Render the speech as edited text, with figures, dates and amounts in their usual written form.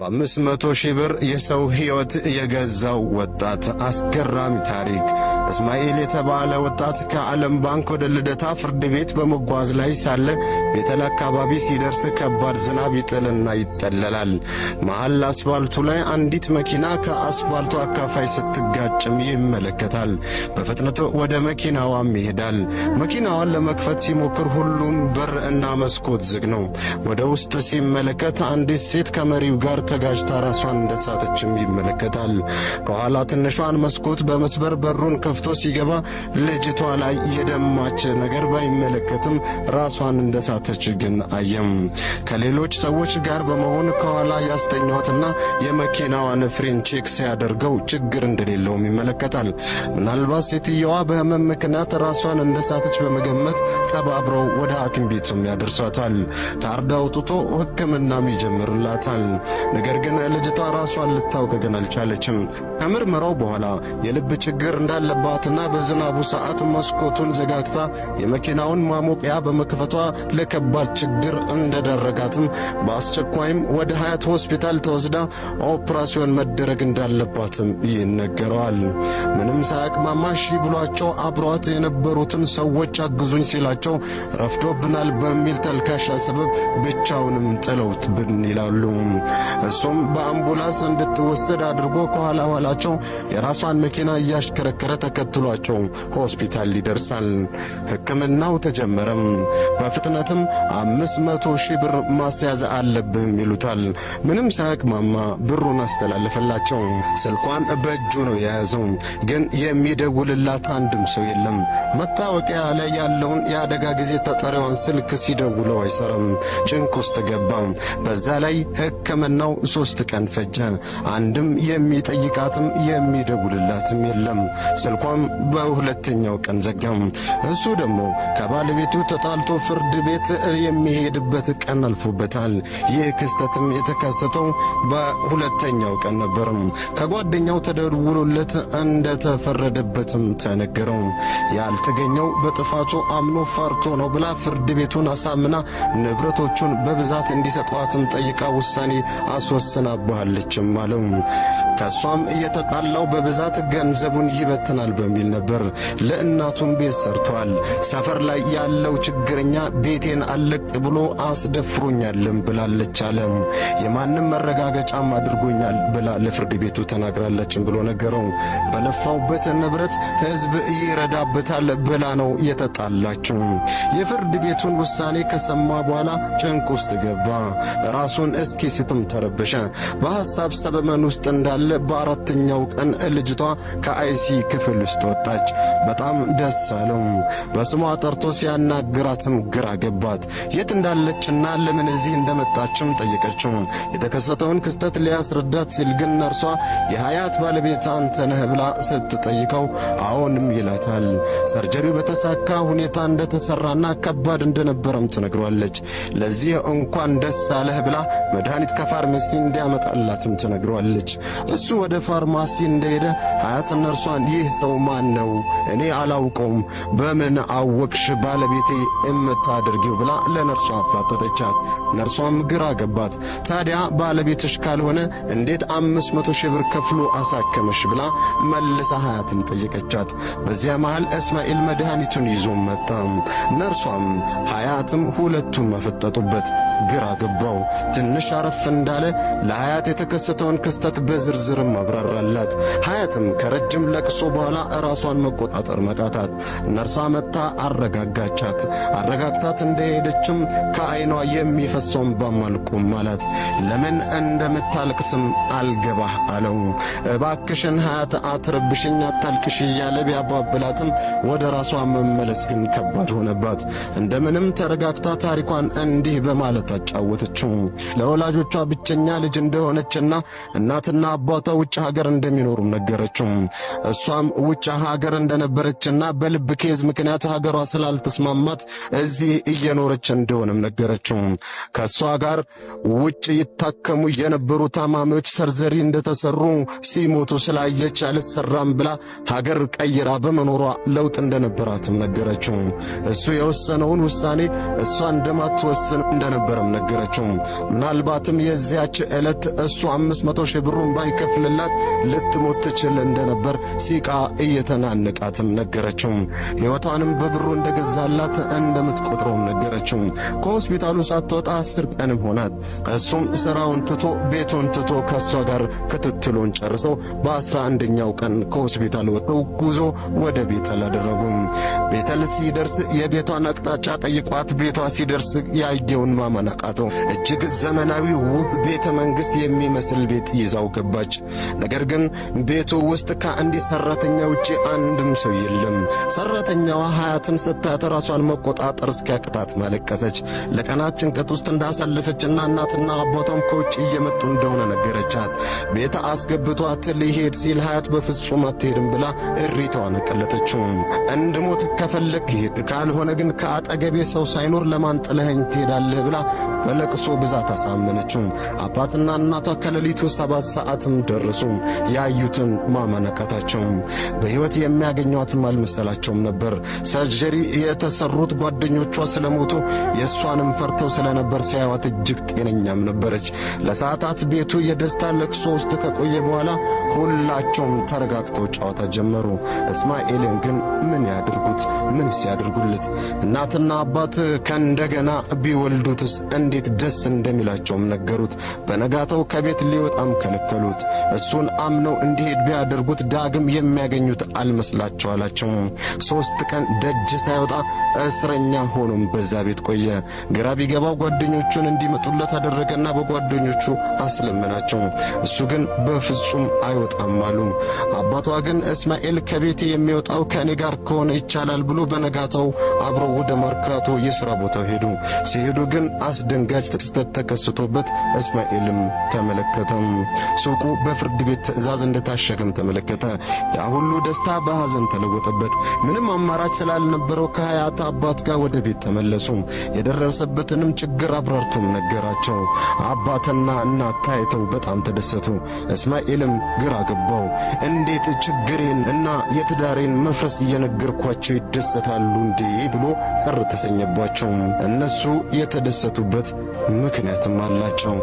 በ500,000 ብር የሰው ሕይወት የገዛው ወጣት አስገራሚ ታሪክ። እስማኤል የተባለ ወጣት ከዓለም ባንክ ወደ ልደታ ፍርድ ቤት በመጓዝ ላይ ሳለ ቤተል አካባቢ ሲደርስ ከባድ ዝናብ ይጥልና ይጠለላል። መሃል አስፋልቱ ላይ አንዲት መኪና ከአስፋልቱ አካፋይ ስትጋጭም ይመለከታል። በፍጥነት ወደ መኪናዋም ይሄዳል። መኪናዋን ለመክፈት ሲሞክር ሁሉም በር እና መስኮት ዝግ ነው። ወደ ውስጥ ሲመለከት አንዲት ሴት ከመሪው ጋር ተጋጭታ ራሷን እንደሳተችም ይመለከታል። ከኋላ ትንሿን መስኮት በመስበር በሩን ከፍቶ ሲገባ ልጅቷ ላይ የደማች ነገር ባይመለከትም ራሷን እንደሳተች ግን አየም። ከሌሎች ሰዎች ጋር በመሆን ከኋላ ያስተኛትና የመኪናዋን ፍሬን ቼክ ሲያደርገው ችግር እንደሌለውም ይመለከታል። ምናልባት ሴትየዋ በህመም ምክንያት ራሷን እንደሳተች በመገመት ተባብረው ወደ ሐኪም ቤትም ያደርሷታል። ታርዳ አውጥቶ ሕክምናም ይጀምርላታል። ነገር ግን ልጅቷ ራሷን ልታውቅ ግን አልቻለችም። ከምርመራው በኋላ የልብ ችግር እንዳለባትና በዝናቡ ሰዓት መስኮቱን ዘጋግታ የመኪናውን ማሞቂያ በመክፈቷ ለከባድ ችግር እንደደረጋትም በአስቸኳይም ወደ ሀያት ሆስፒታል ተወስዳ ኦፕራሲዮን መደረግ እንዳለባትም ይነገረዋል። ምንም ሳያቅማማ እሺ ብሏቸው አብሯት የነበሩትን ሰዎች አግዙኝ ሲላቸው ረፍዶብናል በሚል ተልካሻ ሰበብ ብቻውንም ጥለውት ብን ይላሉ። እሱም በአምቡላንስ እንድትወሰድ አድርጎ ከኋላ ኋላቸው የራሷን መኪና እያሽከረከረ ተከትሏቸው ሆስፒታል ይደርሳል። ሕክምናው ተጀመረም። በፍጥነትም 500,000 ብር ማስያዝ አለብህም ይሉታል። ምንም ሳያቅማማ ብሩን አስተላለፈላቸው። ስልኳን በእጁ ነው የያዘው፣ ግን የሚደውልላት አንድም ሰው የለም። መታወቂያ ላይ ያለውን የአደጋ ጊዜ ተጠሪዋን ስልክ ሲደውለው አይሰራም። ጭንቅ ውስጥ ገባ። በዛ ላይ ሕክምናው 3 ቀን ፈጀ። አንድም የሚጠይቃትም የሚደውልላትም የለም። ስልኳም በሁለተኛው ቀን ዘጋም። እሱ ደግሞ ከባለቤቱ ተጣልቶ ፍርድ ቤት የሚሄድበት ቀን አልፎበታል። ይህ ክስተትም የተከሰተው በሁለተኛው ቀን ነበር። ከጓደኛው ተደውሎለት እንደተፈረደበትም ተነገረው። ያልተገኘው በጥፋቱ አምኖ ፈርቶ ነው ብላ ፍርድ ቤቱን አሳምና ንብረቶቹን በብዛት እንዲሰጧትም ጠይቃ ውሳኔ አስወስናባለችም አለው። ከሷም እየተጣላው በብዛት ገንዘቡን ይበትናል በሚል ነበር። ለእናቱም ቤት ሰርቷል። ሰፈር ላይ ያለው ችግረኛ ቤቴን አለቅ ብሎ አስደፍሮኛልም ብላለች አለ። የማንም መረጋገጫም አድርጎኛል ብላ ለፍርድ ቤቱ ተናግራለችም ብሎ ነገረው። በለፋውበት ንብረት ሕዝብ ይረዳበታል ብላ ነው የተጣላችው። የፍርድ ቤቱን ውሳኔ ከሰማ በኋላ ጭንቅ ውስጥ ገባ። ራሱን እስኪ ስትም ተረበሸ። በሐሳብ ሰበመን ውስጥ እንዳለ በአራተኛው ቀን ልጅቷ ከአይሲ ክፍል ውስጥ ወጣች። በጣም ደስ አለው። በስሟ ጠርቶ ሲያናግራትም ግራ ገባት። የት እንዳለችና ለምን እዚህ እንደመጣችም ጠየቀችው። የተከሰተውን ክስተት ሊያስረዳት ሲል ግን ነርሷ የሀያት ባለቤት አንተ ነህ ብላ ስትጠይቀው አዎንም ይላታል። ሰርጀሪው በተሳካ ሁኔታ እንደተሰራና ከባድ እንደነበረም ትነግሯለች። ለዚህ እንኳን ደስ አለህ ብላ መድኃኒት ከፋርማሲ እንዲያመጣላትም ትነግሯለች። እሱ ወደ ፋርማሲ እንደሄደ ሀያት ነርሷን ይህ ሰው ማን ነው? እኔ አላውቀውም። በምን አወቅሽ ባለቤቴ እምታደርጊው ብላ ለነርሷ አፋጠጠቻት። ነርሷም ግራ ገባት። ታዲያ ባለቤትሽ ካልሆነ እንዴት 500,000 ብር ከፍሎ አሳከመሽ ብላ መልሳ ሀያትን ጠየቀቻት። በዚያ መሃል እስማኤል መድኃኒቱን ይዞ መጣ። ነርሷም ሀያትም ሁለቱም መፈጠጡበት። ግራ ገባው። ትንሽ አረፍ እንዳለ ለሀያት የተከሰተውን ክስተት በዝርዝርም አብራራላት። ሀያትም ከረጅም ለቅሶ በኋላ ራሷን መቆጣጠር መቃታት። ነርሷ መጣ አረጋጋቻት። አረጋግታት እንደሄደችም ከዓይኗ የሚፈሰውን ባማልቁም አላት። ለምን እንደምታልቅስም አልገባህ አለው። እባክሽን ሀያት አትረብሽኝ፣ አታልቅሽ እያለ ቢያባብላትም ወደ ራሷ መመለስ ግን ከባድ ሆነባት። እንደምንም ተረጋግታ ታሪኳን እንዲህ በማለት አጫወተችው። ለወላጆቿ ብቸኛ ልጅ እንደሆነችና እናትና አባቷ ውጭ ሀገር እንደሚኖሩም ነገረችው። እሷም ውጭ ሀገር እንደነበረችና በልብ ኬዝ ምክንያት ሀገሯ ስላልተስማማት እዚህ እየኖረች እንደሆነም ነገረችው። ከሷ ጋር ውጭ ይታከሙ የነበሩ ታማሚዎች ሰርጀሪ እንደተሰሩ ሲሞቱ ስላየች አልሰራም ብላ ሀገር ቀይራ በመኖሯ ለውጥ እንደነበራትም ነገረችው። እሱ የወሰነውን ውሳኔ እሷ እንደማትወስን እንደነበረም ነገረችው። ምናልባትም የዚያች ዕለት እሱ 500 ሺህ ብሩን ባይከፍልላት ልትሞት ትችል እንደነበር ሲቃ እየተናነቃትም ነገረችው። ሕይወቷንም በብሩ እንደገዛላት እንደምትቆጥረውም ነገረችው። ከሆስፒታሉ ሳትወጣ 10 ቀንም ሆናት። እሱም ሥራውን ትቶ ቤቱን ትቶ ከሷ ጋር ክትትሉን ጨርሰው በ11ኛው ቀን ከሆስፒታል ወጥተው ጉዞ ወደ ቤተል አደረጉ። ቤተል ሲደርስ የቤቷን አቅጣጫ ጠይቋት ቤቷ ሲደርስ ያየውን ማመን አቃተው። እጅግ ዘመናዊ ውብ ቤተ መንግሥት የሚመስል ቤት ይዛው ገባች። ነገር ግን ቤቱ ውስጥ ከአንዲት ሰራተኛ ውጪ አንድም ሰው የለም። ሰራተኛዋ ሀያትን ስታያት ራሷን መቆጣጠር እስኪያቅታት ማለቀሰች። ለቀናት ጭንቀት ውስጥ እንዳሳለፈችና እናትና አባቷም ከውጭ እየመጡ እንደሆነ ነገረቻት። ቤት አስገብቷት ሊሄድ ሲል ሀያት በፍጹም አትሄድም ብላ እሪታዋን ቀለጠችው። እንድሞት ከፈለክ ሂድ፣ ካልሆነ ግን ከአጠገቤ ሰው ሳይኖር ለማን ጥለኸኝ ትሄዳለህ ብላ በለቅሶ ብዛት አሳመነችው። አባትና እናቷ ከሌሊቱ 7 ሰዓትም ደረሱ። ያዩትን ማመን አቃታቸው። በሕይወት የሚያገኟትም አልመሰላቸውም ነበር። ሰርጀሪ የተሰሩት ጓደኞቿ ስለሞቱ የእሷንም ፈርተው ስለነበር ሲያዩት እጅግ ጤነኛም ነበረች። ለሰዓታት ቤቱ የደስታ ለቅሶ ውስጥ ከቆየ በኋላ ሁላቸውም ተረጋግተው ጨዋታ ጀመሩ። እስማኤልን ግን ምን ያድርጉት? ምንስ ያድርጉለት? እናትና አባት ከእንደገና ቢወልዱትስ እንዴት ደስ እንደሚላቸውም ነገሩት። በነጋታው ከቤት ሊወጣም ከለከሉት። እሱን አምነው እንዲሄድ ቢያደርጉት ዳግም የሚያገኙት አልመስላቸው አላቸው። 3 ቀን ደጅ ሳይወጣ እስረኛ ሆኖም በዛ ቤት ቆየ። ግራ ቢገባው ጓደኞቹን እንዲመጡለት አደረገና በጓደኞቹ አስለመናቸው። እሱ ግን በፍጹም አይወጣም አሉ። አባቷ ግን እስማኤል ከቤቴ የሚወጣው ከእኔ ጋር ከሆነ ይቻላል ብሎ በነጋታው አብረው ወደ መርካቶ የሥራ ቦታው ሄዱ። ሲሄዱ ግን አስደንጋጭ ክስተት ተከስቶበት እስማኤልም ተመለከተም። ሱቁ በፍርድ ቤት ትዕዛዝ እንደታሸገም ተመለከተ። ያ ሁሉ ደስታ በሐዘን ተለወጠበት። ምንም አማራጭ ስላልነበረው ከሀያት አባት ጋር ወደ ቤት ተመለሱ። የደረሰበትንም ችግር አብራርቶም ነገራቸው። አባትና እናት ታይተው በጣም ተደሰቱ። እስማኤልም ግራ ገባው። እንዴት ችግሬን እና የትዳሬን መፍረስ እየነገርኳቸው ይደሰታሉ እንዴ ብሎ ቅር ተሰኘባቸው። እነሱ የተደሰቱበት ምክንያትም አላቸው።